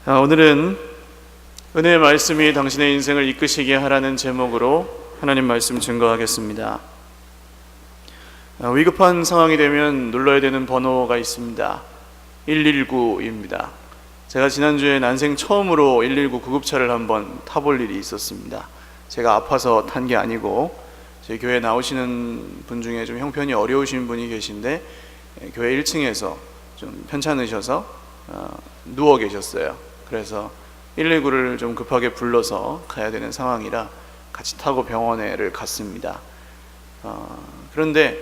오늘은 은혜의 말씀이 당신의 인생을 이끄시게 하라는 제목으로 하나님 말씀 증거하겠습니다. 위급한 상황이 되면 눌러야 되는 번호가 있습니다. 119입니다. 제가 지난주에 난생 처음으로 119 구급차를 한번 타볼 일이 있었습니다. 제가 아파서 탄 게 아니고 저희 교회 나오시는 분 중에 좀 형편이 어려우신 분이 계신데 교회 1층에서 좀 편찮으셔서 누워 계셨어요. 그래서 119를 좀 급하게 불러서 가야 되는 상황이라 같이 타고 병원에를 갔습니다. 그런데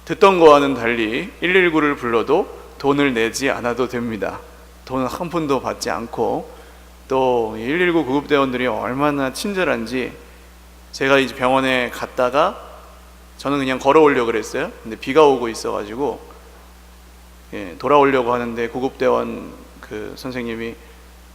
듣던 거와는 달리 119를 불러도 돈을 내지 않아도 됩니다. 돈은 한 푼도 받지 않고, 또 119 구급대원들이 얼마나 친절한지, 제가 이제 병원에 갔다가 저는 그냥 걸어오려고 그랬어요. 근데 비가 오고 있어가지고 돌아오려고 하는데 구급대원 그 선생님이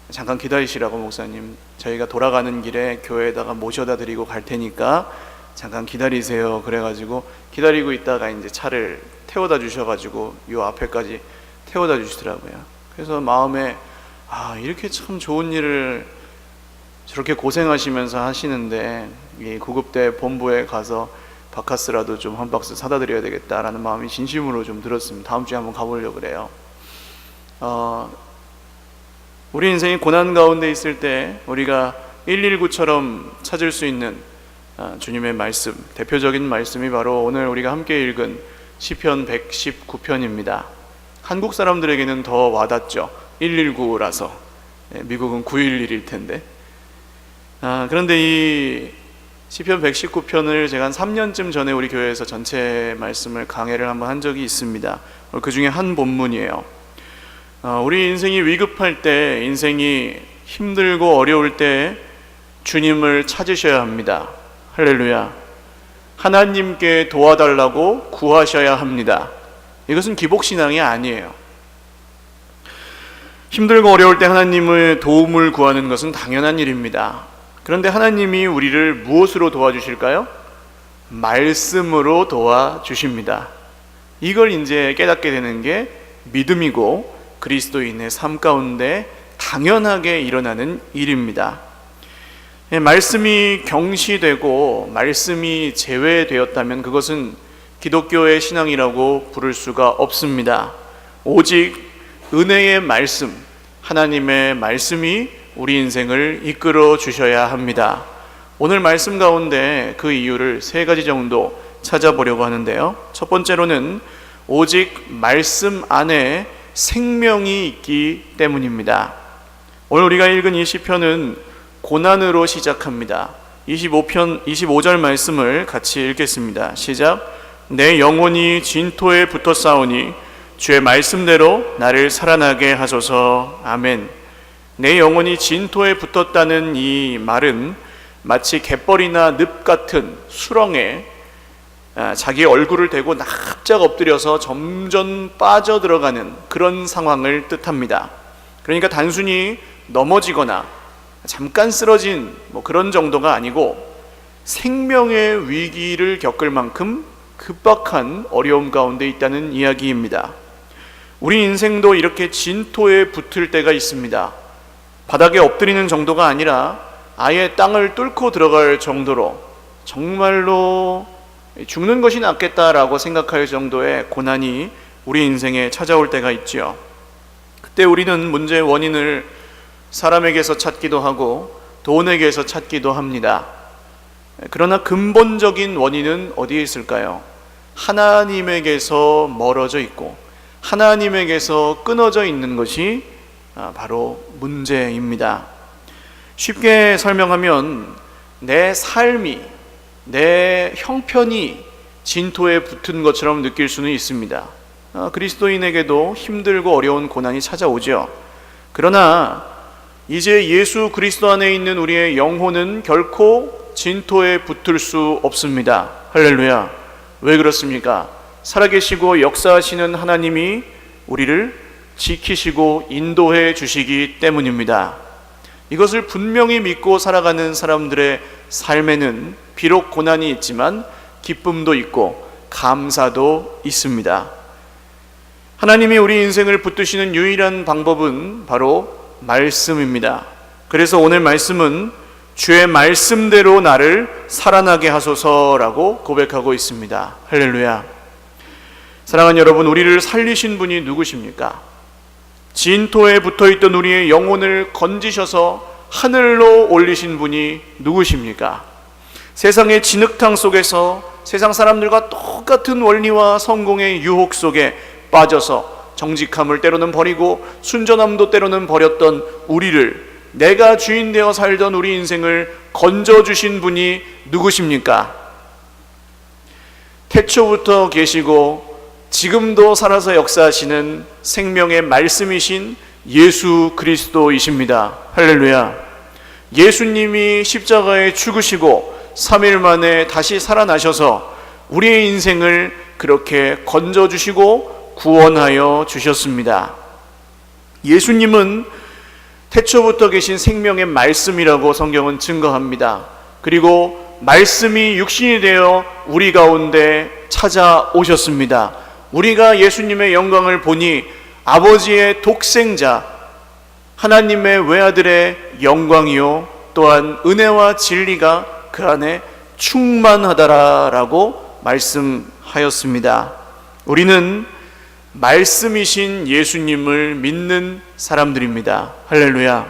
잠깐 기다리시라고, 목사님 저희가 돌아가는 길에 교회에다가 모셔다 드리고 갈 테니까 잠깐 기다리세요. 그래가지고 기다리고 있다가 이제 차를 태워다 주셔가지고 요 앞에까지 태워다 주시더라고요. 그래서 마음에 이렇게 참 좋은 일을 저렇게 고생하시면서 하시는데 이 구급대 본부에 가서 바카스라도 좀 한 박스 사다 드려야 되겠다라는 마음이 진심으로 좀 들었습니다. 다음 주에 한번 가보려고 그래요. 우리 인생이 고난 가운데 있을 때 우리가 119처럼 찾을 수 있는 주님의 말씀, 대표적인 말씀이 바로 오늘 우리가 함께 읽은 시편 119편입니다. 한국 사람들에게는 더 와닿죠. 119라서. 미국은 911일 텐데. 그런데 이 시편 119편을 제가 한 3년쯤 전에 우리 교회에서 전체 말씀을 강해를 한번 한 적이 있습니다. 그 중에 한 본문이에요. 우리 인생이 위급할 때, 인생이 힘들고 어려울 때 주님을 찾으셔야 합니다. 할렐루야. 하나님께 도와달라고 구하셔야 합니다. 이것은 기복신앙이 아니에요. 힘들고 어려울 때 하나님의 도움을 구하는 것은 당연한 일입니다. 그런데 하나님이 우리를 무엇으로 도와주실까요? 말씀으로 도와주십니다. 이걸 이제 깨닫게 되는 게 믿음이고 그리스도인의 삶 가운데 당연하게 일어나는 일입니다. 말씀이 경시되고 말씀이 제외되었다면 그것은 기독교의 신앙이라고 부를 수가 없습니다. 오직 은혜의 말씀, 하나님의 말씀이 우리 인생을 이끌어 주셔야 합니다. 오늘 말씀 가운데 그 이유를 세 가지 정도 찾아보려고 하는데요. 첫 번째로는 오직 말씀 안에 생명이 있기 때문입니다. 오늘 우리가 읽은 이 시편은 고난으로 시작합니다. 25절 말씀을 같이 읽겠습니다. 시작. 내 영혼이 진토에 붙어 싸우니 주의 말씀대로 나를 살아나게 하소서. 아멘. 내 영혼이 진토에 붙었다는 이 말은 마치 갯벌이나 늪 같은 수렁에 자기 얼굴을 대고 납작 엎드려서 점점 빠져들어가는 그런 상황을 뜻합니다. 그러니까 단순히 넘어지거나 잠깐 쓰러진 그런 정도가 아니고 생명의 위기를 겪을 만큼 급박한 어려움 가운데 있다는 이야기입니다. 우리 인생도 이렇게 진토에 붙을 때가 있습니다. 바닥에 엎드리는 정도가 아니라 아예 땅을 뚫고 들어갈 정도로 정말로 죽는 것이 낫겠다라고 생각할 정도의 고난이 우리 인생에 찾아올 때가 있죠. 그때 우리는 문제의 원인을 사람에게서 찾기도 하고 돈에게서 찾기도 합니다. 그러나 근본적인 원인은 어디에 있을까요? 하나님에게서 멀어져 있고 하나님에게서 끊어져 있는 것이 바로 문제입니다. 쉽게 설명하면 내 삶이, 내 형편이 진토에 붙은 것처럼 느낄 수는 있습니다. 그리스도인에게도 힘들고 어려운 고난이 찾아오죠. 그러나 이제 예수 그리스도 안에 있는 우리의 영혼은 결코 진토에 붙을 수 없습니다. 할렐루야. 왜 그렇습니까? 살아계시고 역사하시는 하나님이 우리를 지키시고 인도해 주시기 때문입니다. 이것을 분명히 믿고 살아가는 사람들의 삶에는 비록 고난이 있지만 기쁨도 있고 감사도 있습니다. 하나님이 우리 인생을 붙드시는 유일한 방법은 바로 말씀입니다. 그래서 오늘 말씀은 주의 말씀대로 나를 살아나게 하소서라고 고백하고 있습니다. 할렐루야. 사랑하는 여러분, 우리를 살리신 분이 누구십니까? 진토에 붙어있던 우리의 영혼을 건지셔서 하늘로 올리신 분이 누구십니까? 세상의 진흙탕 속에서 세상 사람들과 똑같은 원리와 성공의 유혹 속에 빠져서 정직함을 때로는 버리고 순전함도 때로는 버렸던 우리를, 내가 주인 되어 살던 우리 인생을 건져주신 분이 누구십니까? 태초부터 계시고 지금도 살아서 역사하시는 생명의 말씀이신 예수 그리스도이십니다. 할렐루야. 예수님이 십자가에 죽으시고 3일 만에 다시 살아나셔서 우리의 인생을 그렇게 건져주시고 구원하여 주셨습니다. 예수님은 태초부터 계신 생명의 말씀이라고 성경은 증거합니다. 그리고 말씀이 육신이 되어 우리 가운데 찾아오셨습니다. 우리가 예수님의 영광을 보니 아버지의 독생자 하나님의 외아들의 영광이요 또한 은혜와 진리가 그 안에 충만하다라고 말씀하였습니다. 우리는 말씀이신 예수님을 믿는 사람들입니다. 할렐루야.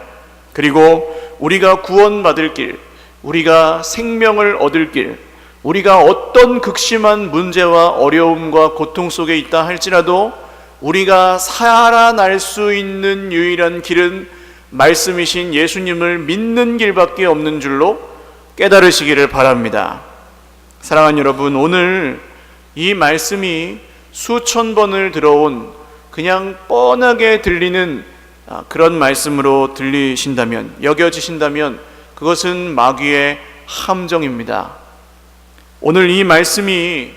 그리고 우리가 구원받을 길, 우리가 생명을 얻을 길, 우리가 어떤 극심한 문제와 어려움과 고통 속에 있다 할지라도 우리가 살아날 수 있는 유일한 길은 말씀이신 예수님을 믿는 길밖에 없는 줄로 깨달으시기를 바랍니다. 사랑하는 여러분, 오늘 이 말씀이 수천 번을 들어온 그냥 뻔하게 들리는 그런 말씀으로 들리신다면, 여겨지신다면 그것은 마귀의 함정입니다. 오늘 이 말씀이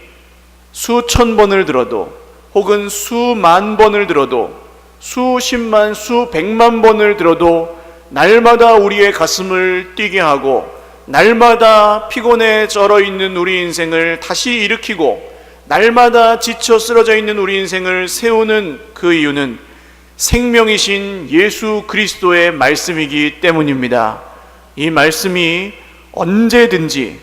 수천 번을 들어도 혹은 수만 번을 들어도 수십만 수백만 번을 들어도 날마다 우리의 가슴을 뛰게 하고 날마다 피곤에 쩔어 있는 우리 인생을 다시 일으키고 날마다 지쳐 쓰러져 있는 우리 인생을 세우는 그 이유는 생명이신 예수 그리스도의 말씀이기 때문입니다. 이 말씀이 언제든지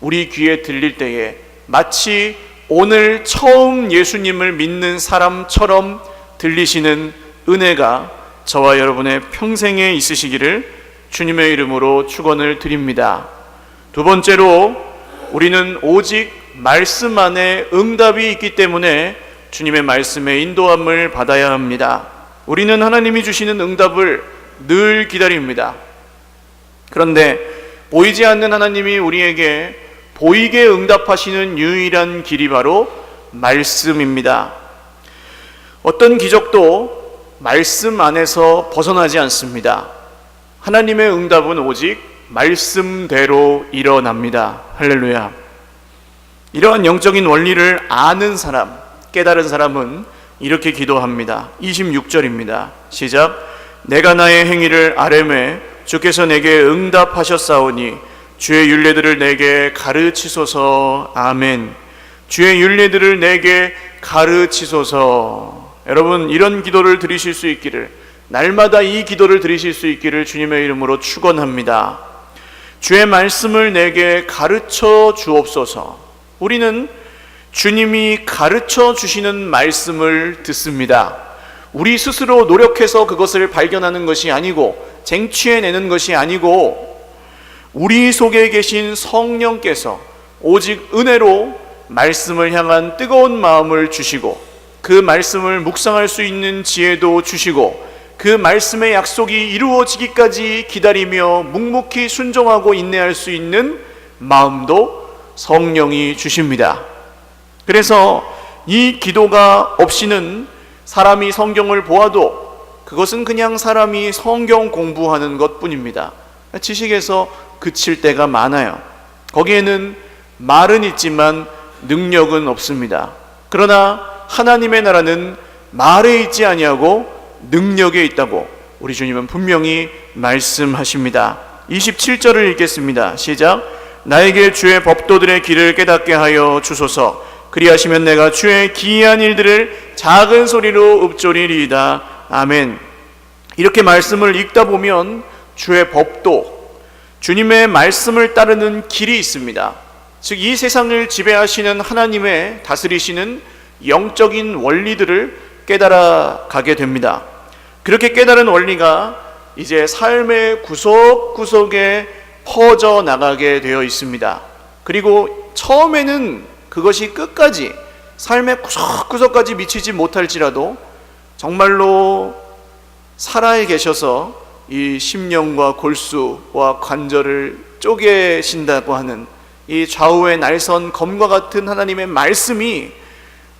우리 귀에 들릴 때에 마치 오늘 처음 예수님을 믿는 사람처럼 들리시는 은혜가 저와 여러분의 평생에 있으시기를 주님의 이름으로 축원을 드립니다. 두 번째로, 우리는 오직 말씀 안에 응답이 있기 때문에 주님의 말씀에 인도함을 받아야 합니다. 우리는 하나님이 주시는 응답을 늘 기다립니다. 그런데 보이지 않는 하나님이 우리에게 보이게 응답하시는 유일한 길이 바로 말씀입니다. 어떤 기적도 말씀 안에서 벗어나지 않습니다. 하나님의 응답은 오직 말씀대로 일어납니다. 할렐루야. 이러한 영적인 원리를 아는 사람, 깨달은 사람은 이렇게 기도합니다. 26절입니다. 시작. 내가 나의 행위를 아뢰매 주께서 내게 응답하셨사오니 주의 율례들을 내게 가르치소서. 아멘. 주의 율례들을 내게 가르치소서. 여러분, 이런 기도를 드리실 수 있기를, 날마다 이 기도를 드리실 수 있기를 주님의 이름으로 축원합니다. 주의 말씀을 내게 가르쳐 주옵소서. 우리는 주님이 가르쳐 주시는 말씀을 듣습니다. 우리 스스로 노력해서 그것을 발견하는 것이 아니고 쟁취해내는 것이 아니고 우리 속에 계신 성령께서 오직 은혜로 말씀을 향한 뜨거운 마음을 주시고 그 말씀을 묵상할 수 있는 지혜도 주시고 그 말씀의 약속이 이루어지기까지 기다리며 묵묵히 순종하고 인내할 수 있는 마음도 성령이 주십니다. 그래서 이 기도가 없이는 사람이 성경을 보아도 그것은 그냥 사람이 성경 공부하는 것뿐입니다. 지식에서 그칠 때가 많아요. 거기에는 말은 있지만 능력은 없습니다. 그러나 하나님의 나라는 말에 있지 아니하고 능력에 있다고 우리 주님은 분명히 말씀하십니다. 27절을 읽겠습니다. 시작. 나에게 주의 법도들의 길을 깨닫게 하여 주소서. 그리하시면 내가 주의 기이한 일들을 작은 소리로 읊조리리이다. 아멘. 이렇게 말씀을 읽다 보면 주의 법도, 주님의 말씀을 따르는 길이 있습니다. 즉 이 세상을 지배하시는 하나님의 다스리시는 영적인 원리들을 깨달아 가게 됩니다. 그렇게 깨달은 원리가 이제 삶의 구석구석에 퍼져 나가게 되어 있습니다. 그리고 처음에는 그것이 끝까지 삶의 구석구석까지 미치지 못할지라도 정말로 살아 계셔서 이 심령과 골수와 관절을 쪼개신다고 하는 이 좌우의 날선 검과 같은 하나님의 말씀이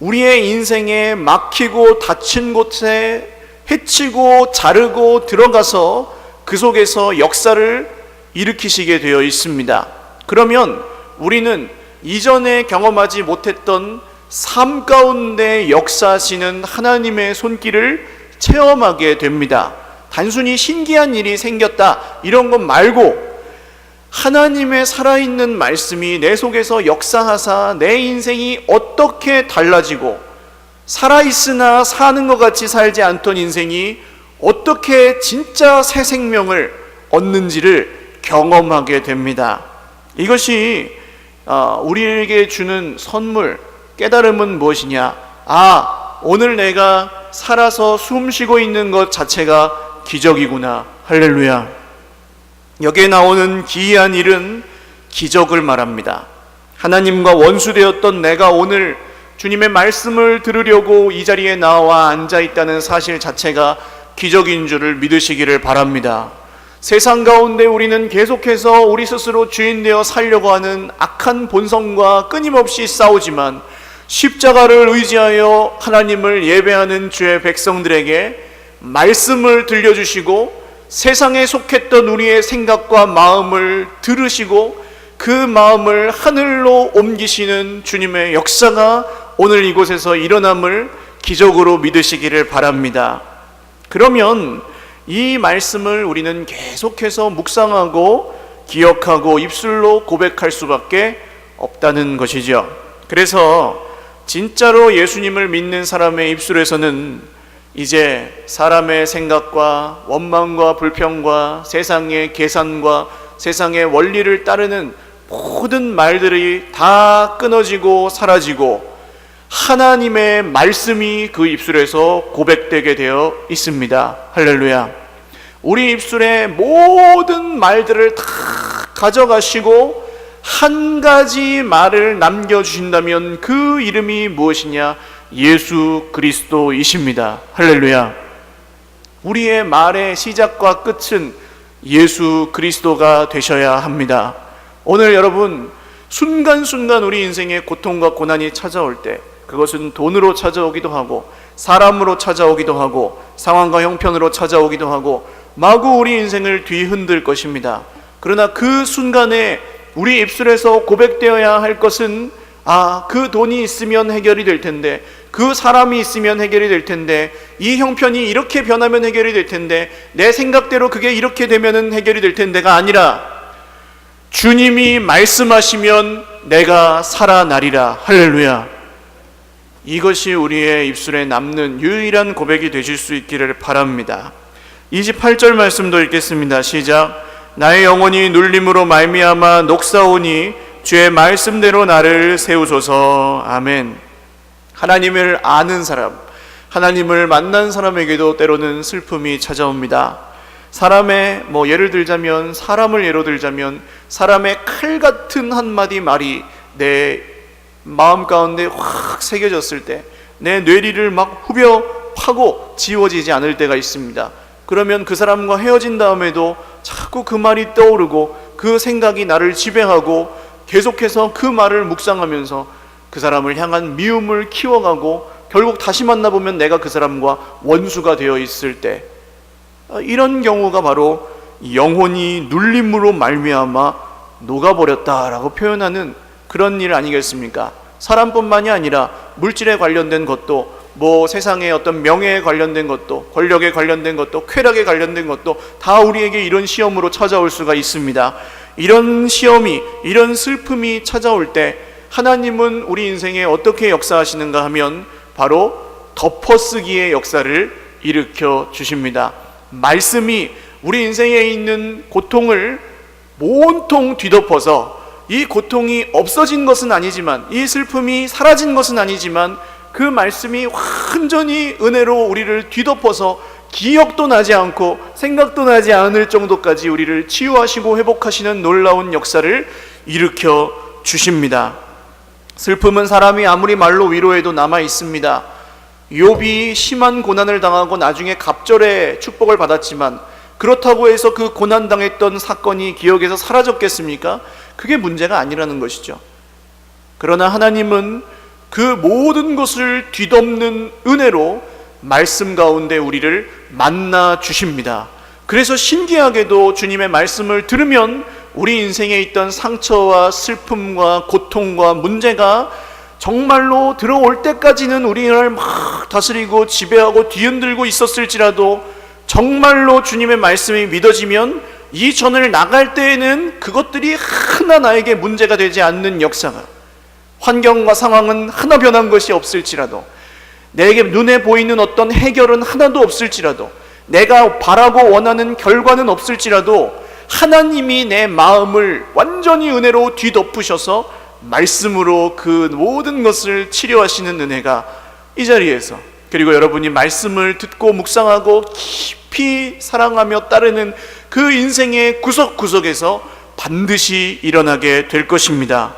우리의 인생에 막히고 닫힌 곳에 해치고 자르고 들어가서 그 속에서 역사를 일으키시게 되어 있습니다. 그러면 우리는 이전에 경험하지 못했던 삶 가운데 역사하시는 하나님의 손길을 체험하게 됩니다. 단순히 신기한 일이 생겼다 이런 것 말고 하나님의 살아있는 말씀이 내 속에서 역사하사 내 인생이 어떻게 달라지고 살아있으나 사는 것 같이 살지 않던 인생이 어떻게 진짜 새 생명을 얻는지를 경험하게 됩니다. 이것이 우리에게 주는 선물, 깨달음은 무엇이냐? 오늘 내가 살아서 숨 쉬고 있는 것 자체가 기적이구나. 할렐루야. 여기에 나오는 기이한 일은 기적을 말합니다. 하나님과 원수되었던 내가 오늘 주님의 말씀을 들으려고 이 자리에 나와 앉아있다는 사실 자체가 기적인 줄을 믿으시기를 바랍니다. 세상 가운데 우리는 계속해서 우리 스스로 주인 되어 살려고 하는 악한 본성과 끊임없이 싸우지만 십자가를 의지하여 하나님을 예배하는 주의 백성들에게 말씀을 들려주시고 세상에 속했던 우리의 생각과 마음을 들으시고 그 마음을 하늘로 옮기시는 주님의 역사가 오늘 이곳에서 일어남을 기적으로 믿으시기를 바랍니다. 그러면 이 말씀을 우리는 계속해서 묵상하고 기억하고 입술로 고백할 수밖에 없다는 것이죠. 그래서 진짜로 예수님을 믿는 사람의 입술에서는 이제 사람의 생각과 원망과 불평과 세상의 계산과 세상의 원리를 따르는 모든 말들이 다 끊어지고 사라지고 하나님의 말씀이 그 입술에서 고백되게 되어 있습니다. 할렐루야. 우리 입술의 모든 말들을 다 가져가시고 한 가지 말을 남겨주신다면 그 이름이 무엇이냐? 예수 그리스도이십니다. 할렐루야. 우리의 말의 시작과 끝은 예수 그리스도가 되셔야 합니다. 오늘 여러분 순간순간 우리 인생에 고통과 고난이 찾아올 때 그것은 돈으로 찾아오기도 하고 사람으로 찾아오기도 하고 상황과 형편으로 찾아오기도 하고 마구 우리 인생을 뒤흔들 것입니다. 그러나 그 순간에 우리 입술에서 고백되어야 할 것은 그 돈이 있으면 해결이 될 텐데, 그 사람이 있으면 해결이 될 텐데, 이 형편이 이렇게 변하면 해결이 될 텐데, 내 생각대로 그게 이렇게 되면 해결이 될 텐데가 아니라 주님이 말씀하시면 내가 살아나리라. 할렐루야. 이것이 우리의 입술에 남는 유일한 고백이 되실 수 있기를 바랍니다. 28절 말씀도 읽겠습니다. 시작. 나의 영혼이 눌림으로 말미암아 녹사오니 주의 말씀대로 나를 세우소서. 아멘. 하나님을 아는 사람, 하나님을 만난 사람에게도 때로는 슬픔이 찾아옵니다. 사람의 예를 들자면 사람을 예로 들자면 사람의 칼 같은 한마디 말이 내 마음 가운데 확 새겨졌을 때 내 뇌리를 막 후벼 파고 지워지지 않을 때가 있습니다. 그러면 그 사람과 헤어진 다음에도 자꾸 그 말이 떠오르고 그 생각이 나를 지배하고 계속해서 그 말을 묵상하면서 그 사람을 향한 미움을 키워가고 결국 다시 만나보면 내가 그 사람과 원수가 되어 있을 때, 이런 경우가 바로 영혼이 눌림으로 말미암아 녹아버렸다라고 표현하는 그런 일 아니겠습니까? 사람뿐만이 아니라 물질에 관련된 것도, 세상의 어떤 명예에 관련된 것도, 권력에 관련된 것도, 쾌락에 관련된 것도 다 우리에게 이런 시험으로 찾아올 수가 있습니다. 이런 시험이, 이런 슬픔이 찾아올 때 하나님은 우리 인생에 어떻게 역사하시는가 하면 바로 덮어쓰기의 역사를 일으켜 주십니다. 말씀이 우리 인생에 있는 고통을 온통 뒤덮어서 이 고통이 없어진 것은 아니지만, 이 슬픔이 사라진 것은 아니지만, 그 말씀이 완전히 은혜로 우리를 뒤덮어서 기억도 나지 않고 생각도 나지 않을 정도까지 우리를 치유하시고 회복하시는 놀라운 역사를 일으켜 주십니다. 슬픔은 사람이 아무리 말로 위로해도 남아 있습니다. 욥이 심한 고난을 당하고 나중에 갑절의 축복을 받았지만, 그렇다고 해서 그 고난당했던 사건이 기억에서 사라졌겠습니까? 그게 문제가 아니라는 것이죠. 그러나 하나님은 그 모든 것을 뒤덮는 은혜로 말씀 가운데 우리를 만나 주십니다. 그래서 신기하게도 주님의 말씀을 들으면 우리 인생에 있던 상처와 슬픔과 고통과 문제가 정말로 들어올 때까지는 우리를 막 다스리고 지배하고 뒤흔들고 있었을지라도, 정말로 주님의 말씀이 믿어지면 이 전을 나갈 때에는 그것들이 하나 나에게 문제가 되지 않는 역사가, 환경과 상황은 하나 변한 것이 없을지라도, 내게 눈에 보이는 어떤 해결은 하나도 없을지라도, 내가 바라고 원하는 결과는 없을지라도, 하나님이 내 마음을 완전히 은혜로 뒤덮으셔서 말씀으로 그 모든 것을 치료하시는 은혜가 이 자리에서, 그리고 여러분이 말씀을 듣고 묵상하고 깊이 사랑하며 따르는 그 인생의 구석구석에서 반드시 일어나게 될 것입니다.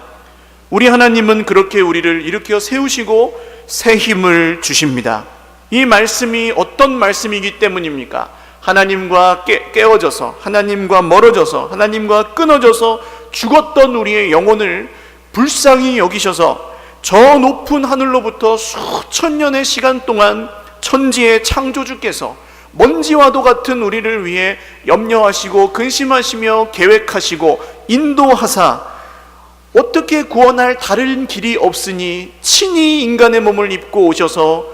우리 하나님은 그렇게 우리를 일으켜 세우시고 새 힘을 주십니다. 이 말씀이 어떤 말씀이기 때문입니까? 하나님과 깨어져서, 하나님과 멀어져서, 하나님과 끊어져서 죽었던 우리의 영혼을 불쌍히 여기셔서 저 높은 하늘로부터 수천 년의 시간 동안 천지의 창조주께서 먼지와도 같은 우리를 위해 염려하시고 근심하시며 계획하시고 인도하사 어떻게 구원할 다른 길이 없으니 친히 인간의 몸을 입고 오셔서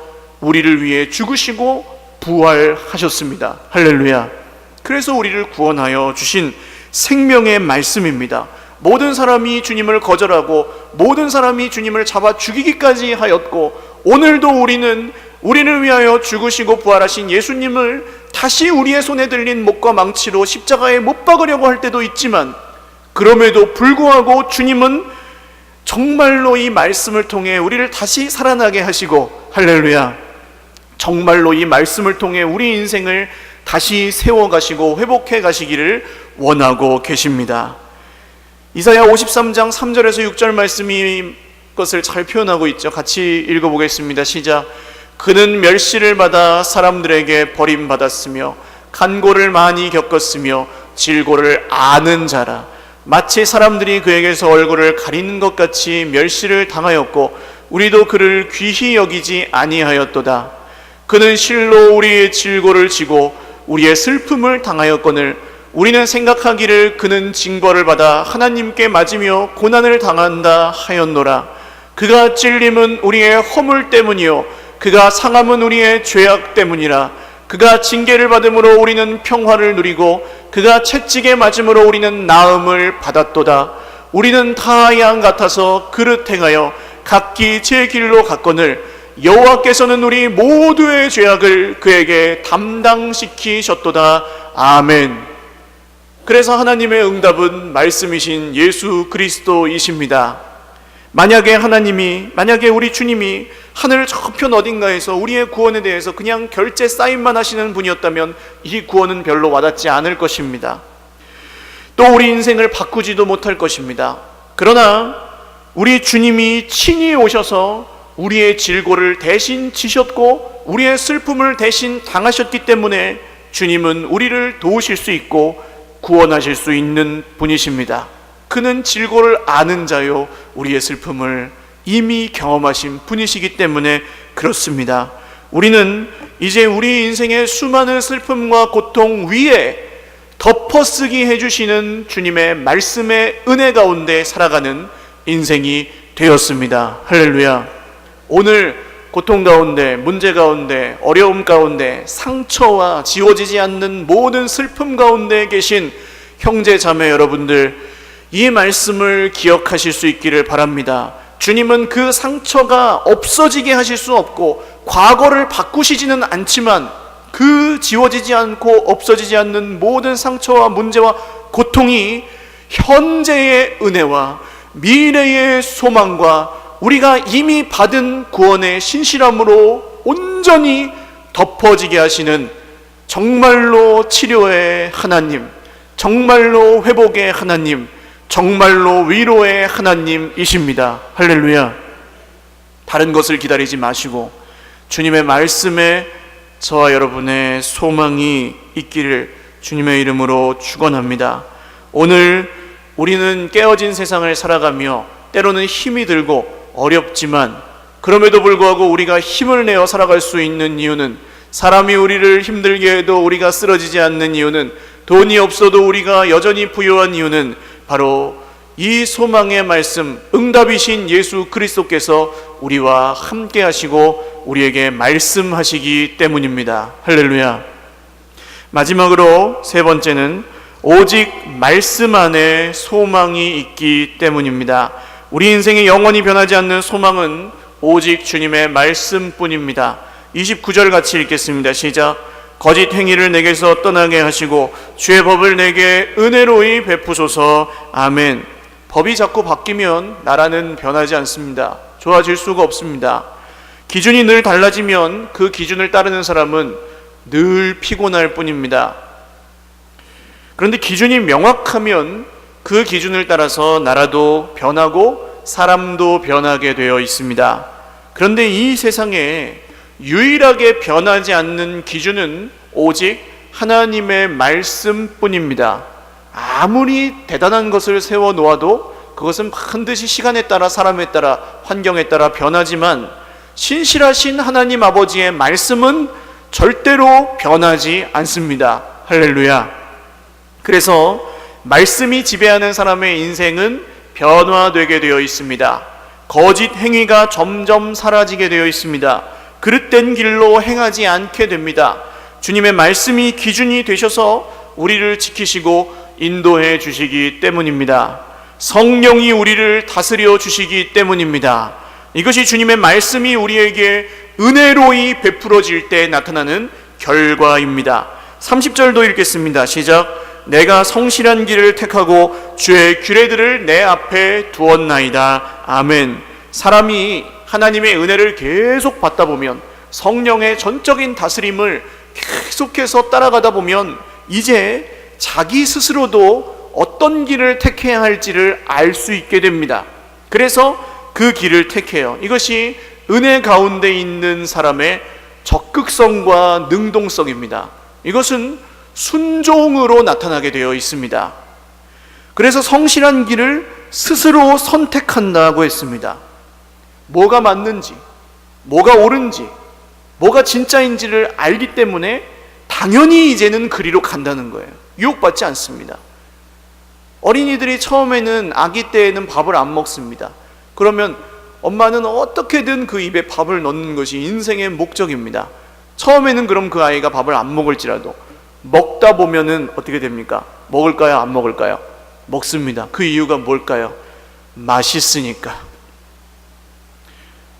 우리를 위해 죽으시고 부활하셨습니다. 할렐루야. 그래서 우리를 구원하여 주신 생명의 말씀입니다. 모든 사람이 주님을 거절하고 모든 사람이 주님을 잡아 죽이기까지 하였고, 오늘도 우리는 우리를 위하여 죽으시고 부활하신 예수님을 다시 우리의 손에 들린 목과 망치로 십자가에 못 박으려고 할 때도 있지만, 그럼에도 불구하고 주님은 정말로 이 말씀을 통해 우리를 다시 살아나게 하시고, 할렐루야, 정말로 이 말씀을 통해 우리 인생을 다시 세워가시고 회복해 가시기를 원하고 계십니다. 이사야 53장 3절에서 6절 말씀이 것을 잘 표현하고 있죠. 같이 읽어보겠습니다. 시작. 그는 멸시를 받아 사람들에게 버림받았으며 간고를 많이 겪었으며 질고를 아는 자라. 마치 사람들이 그에게서 얼굴을 가리는 것 같이 멸시를 당하였고 우리도 그를 귀히 여기지 아니하였도다. 그는 실로 우리의 질고를 지고 우리의 슬픔을 당하였거늘 우리는 생각하기를 그는 징벌을 받아 하나님께 맞으며 고난을 당한다 하였노라. 그가 찔림은 우리의 허물 때문이요 그가 상함은 우리의 죄악 때문이라. 그가 징계를 받음으로 우리는 평화를 누리고 그가 채찍에 맞음으로 우리는 나음을 받았도다. 우리는 다 양 같아서 그릇 행하여 각기 제 길로 갔거늘 여호와께서는 우리 모두의 죄악을 그에게 담당시키셨도다. 아멘. 그래서 하나님의 응답은 말씀이신 예수 그리스도이십니다. 만약에 우리 주님이 하늘 저편 어딘가에서 우리의 구원에 대해서 그냥 결제 사인만 하시는 분이었다면 이 구원은 별로 와닿지 않을 것입니다. 또 우리 인생을 바꾸지도 못할 것입니다. 그러나 우리 주님이 친히 오셔서 우리의 질고를 대신 지셨고 우리의 슬픔을 대신 당하셨기 때문에 주님은 우리를 도우실 수 있고 구원하실 수 있는 분이십니다. 그는 질고를 아는 자요 우리의 슬픔을 이미 경험하신 분이시기 때문에 그렇습니다. 우리는 이제 우리 인생의 수많은 슬픔과 고통 위에 덮어쓰기 해주시는 주님의 말씀의 은혜 가운데 살아가는 인생이 되었습니다. 할렐루야. 오늘 고통 가운데, 문제 가운데, 어려움 가운데, 상처와 지워지지 않는 모든 슬픔 가운데 계신 형제 자매 여러분들, 이 말씀을 기억하실 수 있기를 바랍니다. 주님은 그 상처가 없어지게 하실 수 없고 과거를 바꾸시지는 않지만 그 지워지지 않고 없어지지 않는 모든 상처와 문제와 고통이 현재의 은혜와 미래의 소망과 우리가 이미 받은 구원의 신실함으로 온전히 덮어지게 하시는 정말로 치료의 하나님, 정말로 회복의 하나님, 정말로 위로의 하나님이십니다. 할렐루야. 다른 것을 기다리지 마시고 주님의 말씀에 저와 여러분의 소망이 있기를 주님의 이름으로 축원합니다. 오늘 우리는 깨어진 세상을 살아가며 때로는 힘이 들고 어렵지만 그럼에도 불구하고 우리가 힘을 내어 살아갈 수 있는 이유는, 사람이 우리를 힘들게 해도 우리가 쓰러지지 않는 이유는, 돈이 없어도 우리가 여전히 부유한 이유는 바로 이 소망의 말씀, 응답이신 예수 그리스도께서 우리와 함께 하시고 우리에게 말씀하시기 때문입니다. 할렐루야. 마지막으로 세 번째는 오직 말씀 안에 소망이 있기 때문입니다. 우리 인생에 영원히 변하지 않는 소망은 오직 주님의 말씀뿐입니다. 29절 같이 읽겠습니다. 시작. 거짓 행위를 내게서 떠나게 하시고 주의 법을 내게 은혜로이 베푸소서. 아멘. 법이 자꾸 바뀌면 나라는 변하지 않습니다. 좋아질 수가 없습니다. 기준이 늘 달라지면 그 기준을 따르는 사람은 늘 피곤할 뿐입니다. 그런데 기준이 명확하면 그 기준을 따라서 나라도 변하고 사람도 변하게 되어 있습니다. 그런데 이 세상에 유일하게 변하지 않는 기준은 오직 하나님의 말씀뿐입니다. 아무리 대단한 것을 세워 놓아도 그것은 반드시 시간에 따라, 사람에 따라, 환경에 따라 변하지만 신실하신 하나님 아버지의 말씀은 절대로 변하지 않습니다. 할렐루야. 그래서 말씀이 지배하는 사람의 인생은 변화되게 되어 있습니다. 거짓 행위가 점점 사라지게 되어 있습니다. 그릇된 길로 행하지 않게 됩니다. 주님의 말씀이 기준이 되셔서 우리를 지키시고 인도해 주시기 때문입니다. 성령이 우리를 다스려 주시기 때문입니다. 이것이 주님의 말씀이 우리에게 은혜로이 베풀어질 때 나타나는 결과입니다. 30절도 읽겠습니다. 시작. 내가 성실한 길을 택하고 주의 규례들을 내 앞에 두었나이다. 아멘. 사람이 하나님의 은혜를 계속 받다 보면, 성령의 전적인 다스림을 계속해서 따라가다 보면 이제 자기 스스로도 어떤 길을 택해야 할지를 알 수 있게 됩니다. 그래서 그 길을 택해요. 이것이 은혜 가운데 있는 사람의 적극성과 능동성입니다. 이것은 순종으로 나타나게 되어 있습니다. 그래서 성실한 길을 스스로 선택한다고 했습니다. 뭐가 맞는지, 뭐가 옳은지, 뭐가 진짜인지를 알기 때문에 당연히 이제는 그리로 간다는 거예요. 유혹받지 않습니다. 어린이들이 처음에는, 아기 때에는 밥을 안 먹습니다. 그러면 엄마는 어떻게든 그 입에 밥을 넣는 것이 인생의 목적입니다. 처음에는 그럼 그 아이가 밥을 안 먹을지라도 먹다 보면은 어떻게 됩니까? 먹을까요? 안 먹을까요? 먹습니다. 그 이유가 뭘까요? 맛있으니까.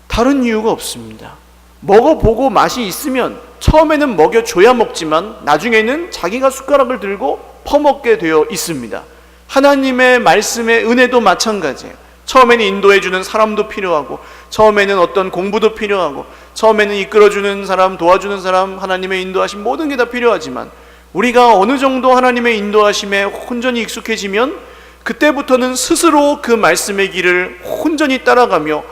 다른 이유가 없습니다. 먹어보고 맛이 있으면 처음에는 먹여줘야 먹지만 나중에는 자기가 숟가락을 들고 퍼먹게 되어 있습니다. 하나님의 말씀의 은혜도 마찬가지예요. 처음에는 인도해주는 사람도 필요하고, 처음에는 어떤 공부도 필요하고, 처음에는 이끌어주는 사람, 도와주는 사람, 하나님의 인도하심, 모든 게 다 필요하지만 우리가 어느 정도 하나님의 인도하심에 온전히 익숙해지면 그때부터는 스스로 그 말씀의 길을 온전히 따라가며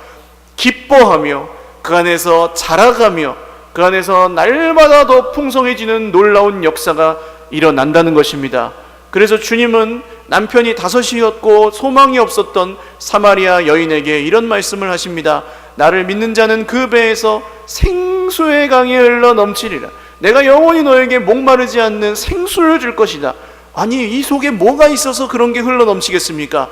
기뻐하며 그 안에서 자라가며 그 안에서 날마다 더 풍성해지는 놀라운 역사가 일어난다는 것입니다. 그래서 주님은 남편이 5이었고 소망이 없었던 사마리아 여인에게 이런 말씀을 하십니다. 나를 믿는 자는 그 배에서 생수의 강이 흘러 넘치리라. 내가 영원히 너에게 목마르지 않는 생수를 줄 것이다. 아니, 이 속에 뭐가 있어서 그런 게 흘러 넘치겠습니까?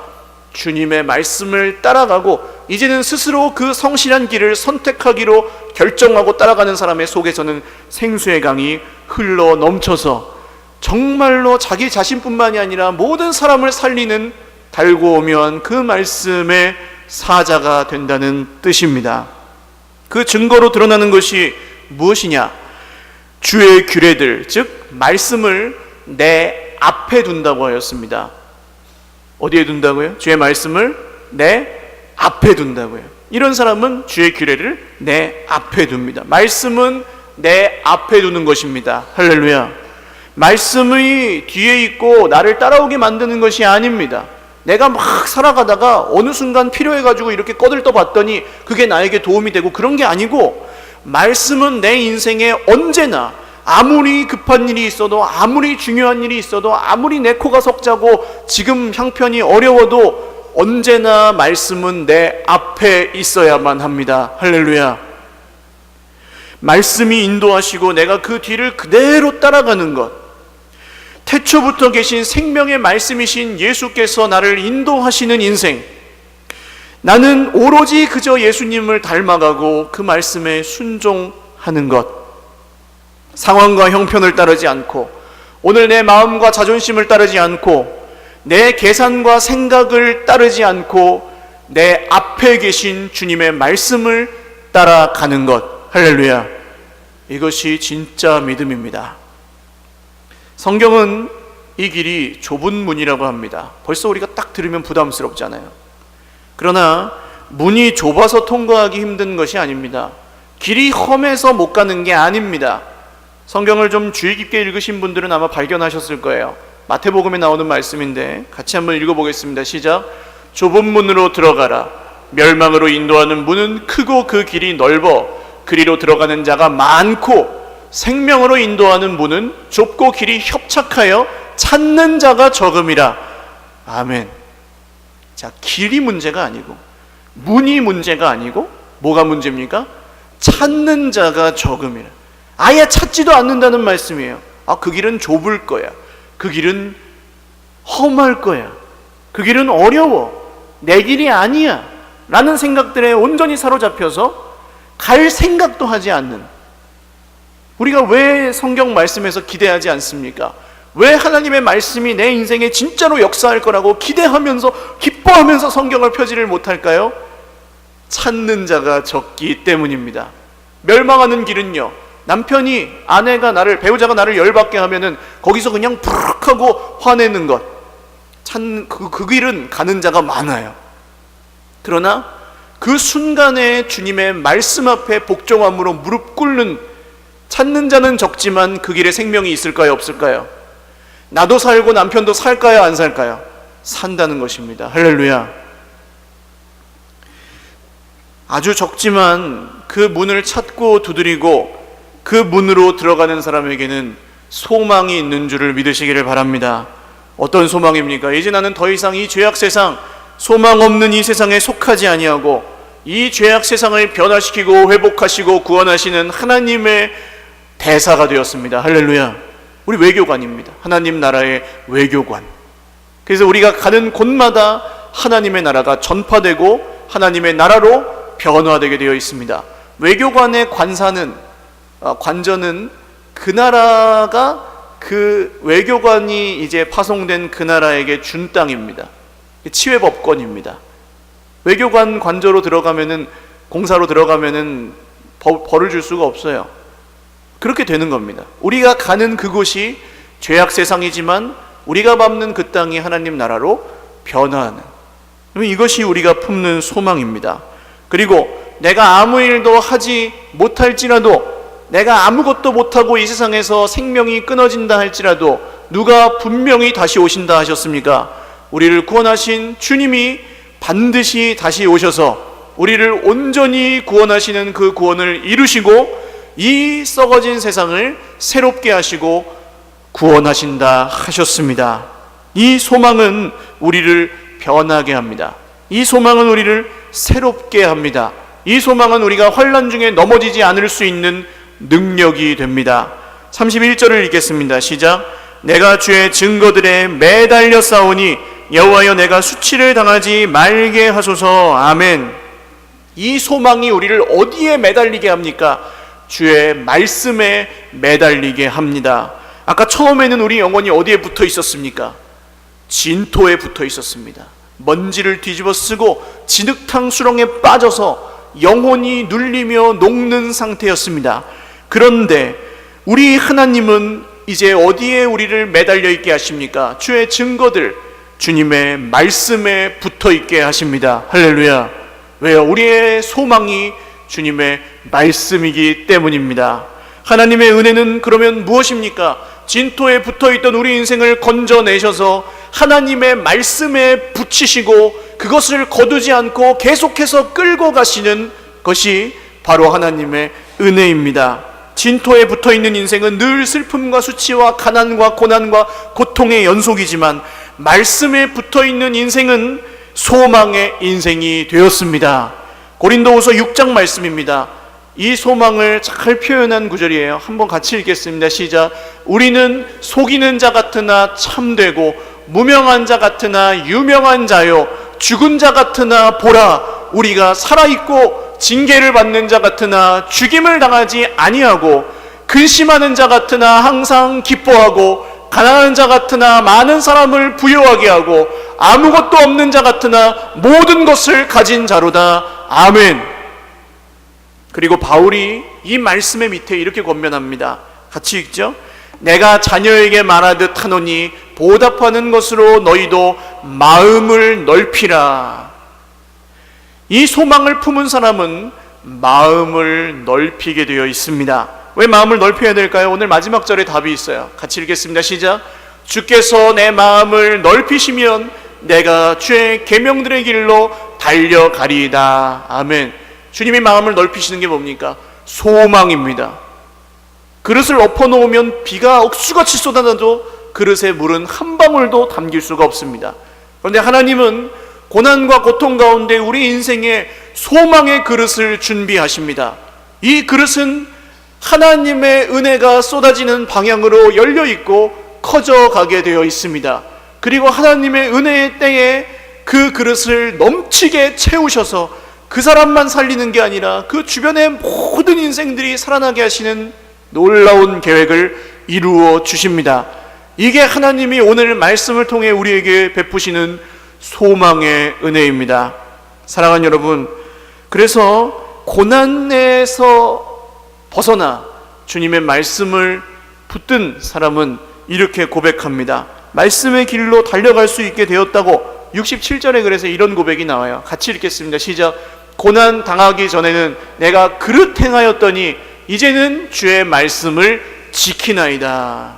주님의 말씀을 따라가고 이제는 스스로 그 성실한 길을 선택하기로 결정하고 따라가는 사람의 속에서는 생수의 강이 흘러 넘쳐서 정말로 자기 자신뿐만이 아니라 모든 사람을 살리는 달고 오묘한 그 말씀의 사자가 된다는 뜻입니다. 그 증거로 드러나는 것이 무엇이냐? 주의 규례들, 즉 말씀을 내 앞에 둔다고 하였습니다. 어디에 둔다고요? 주의 말씀을 내 앞에 둔다고요. 이런 사람은 주의 규례를 내 앞에 둡니다. 말씀은 내 앞에 두는 것입니다. 할렐루야. 말씀이 뒤에 있고 나를 따라오게 만드는 것이 아닙니다. 내가 막 살아가다가 어느 순간 필요해가지고 이렇게 꺼들떠 봤더니 그게 나에게 도움이 되고 그런 게 아니고, 말씀은 내 인생에 언제나 아무리 급한 일이 있어도, 아무리 중요한 일이 있어도, 아무리 내 코가 석자고 지금 형편이 어려워도 언제나 말씀은 내 앞에 있어야만 합니다. 할렐루야. 말씀이 인도하시고 내가 그 뒤를 그대로 따라가는 것, 태초부터 계신 생명의 말씀이신 예수께서 나를 인도하시는 인생, 나는 오로지 그저 예수님을 닮아가고 그 말씀에 순종하는 것, 상황과 형편을 따르지 않고, 오늘 내 마음과 자존심을 따르지 않고, 내 계산과 생각을 따르지 않고 내 앞에 계신 주님의 말씀을 따라가는 것. 할렐루야. 이것이 진짜 믿음입니다. 성경은 이 길이 좁은 문이라고 합니다. 벌써 우리가 딱 들으면 부담스럽잖아요. 그러나 문이 좁아서 통과하기 힘든 것이 아닙니다. 길이 험해서 못 가는 게 아닙니다. 성경을 좀 주의 깊게 읽으신 분들은 아마 발견하셨을 거예요. 마태복음에 나오는 말씀인데 같이 한번 읽어보겠습니다. 시작. 좁은 문으로 들어가라. 멸망으로 인도하는 문은 크고 그 길이 넓어 그리로 들어가는 자가 많고, 생명으로 인도하는 문은 좁고 길이 협착하여 찾는 자가 적음이라. 아멘. 자, 길이 문제가 아니고, 문이 문제가 아니고, 뭐가 문제입니까? 찾는 자가 적음이라. 아예 찾지도 않는다는 말씀이에요. 그 길은 좁을 거야. 그 길은 험할 거야. 그 길은 어려워. 내 길이 아니야 라는 생각들에 온전히 사로잡혀서 갈 생각도 하지 않는, 우리가 왜 성경 말씀에서 기대하지 않습니까? 왜 하나님의 말씀이 내 인생에 진짜로 역사할 거라고 기대하면서 기뻐하면서 성경을 펴지를 못할까요? 찾는 자가 적기 때문입니다. 멸망하는 길은요, 남편이, 아내가 나를, 배우자가 나를 열받게 하면은 거기서 그냥 푸르륵 하고 화내는 것, 찾는 그 길은 가는 자가 많아요. 그러나 그 순간에 주님의 말씀 앞에 복종함으로 무릎 꿇는, 찾는 자는 적지만 그 길에 생명이 있을까요, 없을까요? 나도 살고 남편도 살까요, 안 살까요? 산다는 것입니다. 할렐루야. 아주 적지만 그 문을 찾고 두드리고 그 문으로 들어가는 사람에게는 소망이 있는 줄을 믿으시기를 바랍니다. 어떤 소망입니까? 이제 나는 더 이상 이 죄악 세상, 소망 없는 이 세상에 속하지 아니하고 이 죄악 세상을 변화시키고 회복하시고 구원하시는 하나님의 대사가 되었습니다. 할렐루야. 우리 외교관입니다. 하나님 나라의 외교관. 그래서 우리가 가는 곳마다 하나님의 나라가 전파되고 하나님의 나라로 변화되게 되어 있습니다. 외교관의 관저는 그 나라가, 그 외교관이 이제 파송된 그 나라에게 준 땅입니다. 치외법권입니다. 외교관 관저로 들어가면은, 공사로 들어가면은 벌을 줄 수가 없어요. 그렇게 되는 겁니다. 우리가 가는 그곳이 죄악 세상이지만 우리가 밟는 그 땅이 하나님 나라로 변화하는, 이것이 우리가 품는 소망입니다. 그리고 내가 아무 일도 하지 못할지라도, 내가 아무것도 못하고 이 세상에서 생명이 끊어진다 할지라도 누가 분명히 다시 오신다 하셨습니까? 우리를 구원하신 주님이 반드시 다시 오셔서 우리를 온전히 구원하시는 그 구원을 이루시고 이 썩어진 세상을 새롭게 하시고 구원하신다 하셨습니다. 이 소망은 우리를 변하게 합니다. 이 소망은 우리를 새롭게 합니다. 이 소망은 우리가 환난 중에 넘어지지 않을 수 있는 능력이 됩니다. 31절을 읽겠습니다. 시작. 내가 주의 증거들에 매달려 싸우니 여호와여 내가 수치를 당하지 말게 하소서. 아멘. 이 소망이 우리를 어디에 매달리게 합니까? 주의 말씀에 매달리게 합니다. 아까 처음에는 우리 영혼이 어디에 붙어 있었습니까? 진토에 붙어 있었습니다. 먼지를 뒤집어 쓰고 진흙탕 수렁에 빠져서 영혼이 눌리며 녹는 상태였습니다. 그런데 우리 하나님은 이제 어디에 우리를 매달려 있게 하십니까? 주의 증거들, 주님의 말씀에 붙어 있게 하십니다. 할렐루야. 왜요? 우리의 소망이 주님의 말씀이기 때문입니다. 하나님의 은혜는 그러면 무엇입니까? 진토에 붙어있던 우리 인생을 건져내셔서 하나님의 말씀에 붙이시고 그것을 거두지 않고 계속해서 끌고 가시는 것이 바로 하나님의 은혜입니다. 진토에 붙어있는 인생은 늘 슬픔과 수치와 가난과 고난과 고통의 연속이지만 말씀에 붙어있는 인생은 소망의 인생이 되었습니다. 고린도후서 6장 말씀입니다. 이 소망을 잘 표현한 구절이에요. 한번 같이 읽겠습니다. 시작. 우리는 속이는 자 같으나 참되고 무명한 자 같으나 유명한 자요 죽은 자 같으나 보라 우리가 살아있고 징계를 받는 자 같으나 죽임을 당하지 아니하고 근심하는 자 같으나 항상 기뻐하고 가난한 자 같으나 많은 사람을 부유하게 하고 아무것도 없는 자 같으나 모든 것을 가진 자로다. 아멘. 그리고 바울이 이 말씀의 밑에 이렇게 권면합니다. 같이 읽죠. 내가 자녀에게 말하듯 하노니 보답하는 것으로 너희도 마음을 넓히라. 이 소망을 품은 사람은 마음을 넓히게 되어 있습니다. 왜 마음을 넓혀야 될까요? 오늘 마지막 절에 답이 있어요. 같이 읽겠습니다. 시작. 주께서 내 마음을 넓히시면 내가 주의 계명들의 길로 달려가리이다. 아멘. 주님이 마음을 넓히시는 게 뭡니까? 소망입니다. 그릇을 엎어놓으면 비가 억수같이 쏟아져도 그릇에 물은 한 방울도 담길 수가 없습니다. 그런데 하나님은 고난과 고통 가운데 우리 인생에 소망의 그릇을 준비하십니다. 이 그릇은 하나님의 은혜가 쏟아지는 방향으로 열려 있고 커져가게 되어 있습니다. 그리고 하나님의 은혜의 때에 그 그릇을 넘치게 채우셔서 그 사람만 살리는 게 아니라 그 주변의 모든 인생들이 살아나게 하시는 놀라운 계획을 이루어 주십니다. 이게 하나님이 오늘 말씀을 통해 우리에게 베푸시는 소망의 은혜입니다. 사랑하는 여러분, 그래서 고난에서 벗어나 주님의 말씀을 붙든 사람은 이렇게 고백합니다. 말씀의 길로 달려갈 수 있게 되었다고. 67절에 그래서 이런 고백이 나와요. 같이 읽겠습니다. 시작. 고난 당하기 전에는 내가 그릇 행하였더니 이제는 주의 말씀을 지키나이다.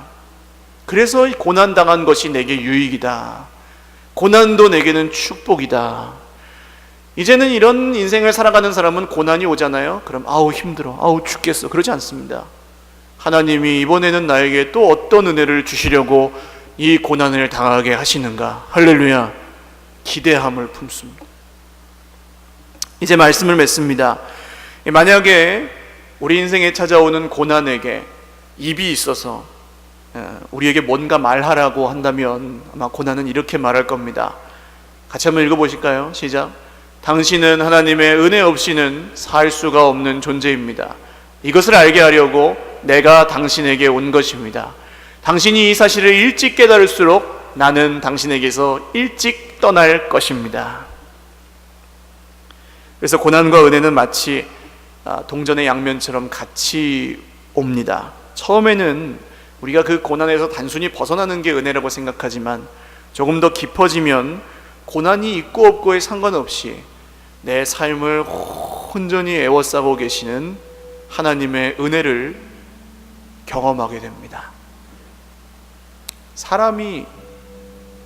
그래서 고난 당한 것이 내게 유익이다. 고난도 내게는 축복이다. 이제는 이런 인생을 살아가는 사람은 고난이 오잖아요. 그럼 아우 힘들어, 아우 죽겠어, 그러지 않습니다. 하나님이 이번에는 나에게 또 어떤 은혜를 주시려고 이 고난을 당하게 하시는가. 할렐루야. 기대함을 품습니다. 이제 말씀을 맺습니다. 만약에 우리 인생에 찾아오는 고난에게 입이 있어서 우리에게 뭔가 말하라고 한다면 아마 고난은 이렇게 말할 겁니다. 같이 한번 읽어보실까요? 시작. 당신은 하나님의 은혜 없이는 살 수가 없는 존재입니다. 이것을 알게 하려고 내가 당신에게 온 것입니다. 당신이 이 사실을 일찍 깨달을수록 나는 당신에게서 일찍 떠날 것입니다. 그래서 고난과 은혜는 마치 동전의 양면처럼 같이 옵니다. 처음에는 우리가 그 고난에서 단순히 벗어나는 게 은혜라고 생각하지만 조금 더 깊어지면 고난이 있고 없고에 상관없이 내 삶을 온전히 에워싸고 계시는 하나님의 은혜를 경험하게 됩니다. 사람이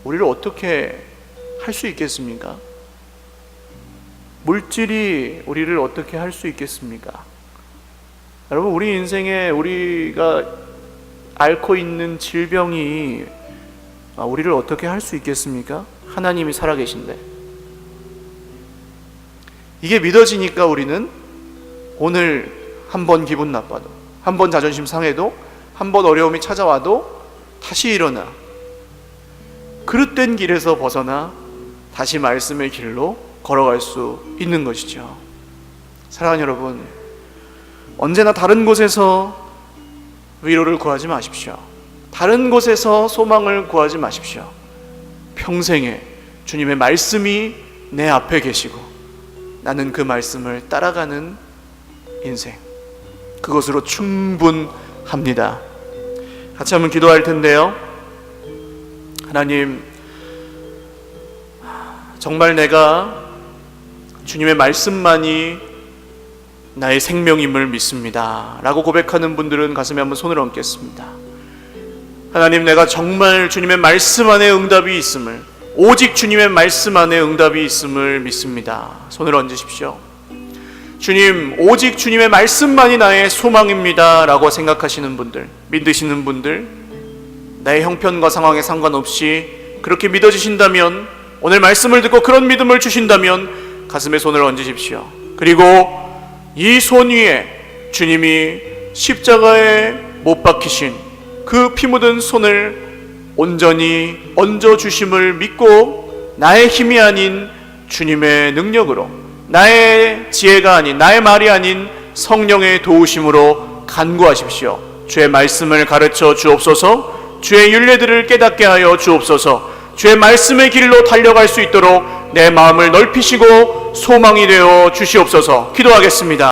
우리를 어떻게 할 수 있겠습니까? 물질이 우리를 어떻게 할 수 있겠습니까? 여러분, 우리 인생에 우리가 앓고 있는 질병이 우리를 어떻게 할 수 있겠습니까? 하나님이 살아계신데. 이게 믿어지니까 우리는 오늘 한 번 기분 나빠도, 한 번 자존심 상해도, 한 번 어려움이 찾아와도 다시 일어나 그릇된 길에서 벗어나 다시 말씀의 길로 걸어갈 수 있는 것이죠. 사랑하는 여러분, 언제나 다른 곳에서 위로를 구하지 마십시오. 다른 곳에서 소망을 구하지 마십시오. 평생에 주님의 말씀이 내 앞에 계시고 나는 그 말씀을 따라가는 인생, 그것으로 합니다. 같이 한번 기도할 텐데요. 하나님, 정말 내가 주님의 말씀만이 나의 생명임을 믿습니다 라고 고백하는 분들은 가슴에 한번 손을 얹겠습니다. 하나님, 내가 정말 주님의 말씀 안에 응답이 있음을, 오직 주님의 말씀 안에 응답이 있음을 믿습니다. 손을 얹으십시오. 주님, 오직 주님의 말씀만이 나의 소망입니다 라고 생각하시는 분들, 믿으시는 분들, 나의 형편과 상황에 상관없이 그렇게 믿어지신다면, 오늘 말씀을 듣고 그런 믿음을 주신다면 가슴에 손을 얹으십시오. 그리고 이 손 위에 주님이 십자가에 못 박히신 그 피 묻은 손을 온전히 얹어주심을 믿고 나의 힘이 아닌 주님의 능력으로, 나의 지혜가 아닌, 나의 말이 아닌 성령의 도우심으로 간구하십시오. 주의 말씀을 가르쳐 주옵소서. 주의 율례들을 깨닫게 하여 주옵소서. 주의 말씀의 길로 달려갈 수 있도록 내 마음을 넓히시고 소망이 되어 주시옵소서. 기도하겠습니다.